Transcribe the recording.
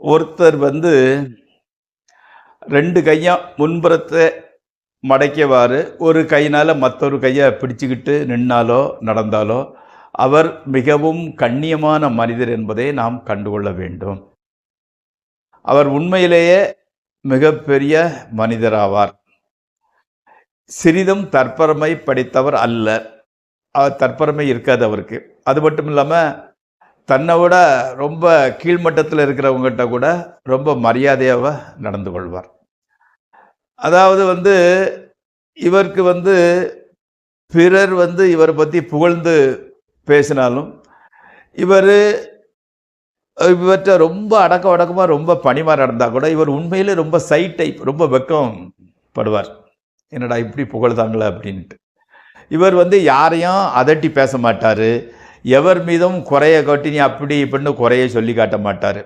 ஒருத்தர் 2 கையும் முன்புறத்த மடக்கியவாறு ஒரு கையினால மற்றொரு கையை பிடிச்சுக்கிட்டு நின்னாலோ நடந்தாலோ அவர் மிகவும் கண்ணியமான மனிதர் என்பதை நாம் கண்டுகொள்ள வேண்டும். அவர் உண்மையிலேயே மிகப்பெரிய மனிதராவார். சிறிதும் தற்பெருமை படைத்தவர் அல்ல. அவர் தற்பெருமை இருக்காது அவருக்கு. அது மட்டும் இல்லாமல் தன்னை விட ரொம்ப கீழ்மட்டத்தில் இருக்கிறவங்ககிட்ட கூட ரொம்ப மரியாதையாக நடந்து கொள்வார். அதாவது இவருக்கு பிறர் இவரை பற்றி புகழ்ந்து பேசினாலும் இவர்கிட்ட ரொம்ப அடக்க அடக்கமாக ரொம்ப பணிமா நடந்தால் கூட இவர் உண்மையிலே ரொம்ப சை டைப், ரொம்ப வெக்கம் படுவார். என்னடா இப்படி புகழ்தாங்களே அப்படின்ட்டு. இவர் யாரையும் அதட்டி பேச மாட்டார். எவர் மீதும் குறைய காட்டி நீ அப்படி இப்படின்னு குறைய சொல்லி காட்ட மாட்டார்.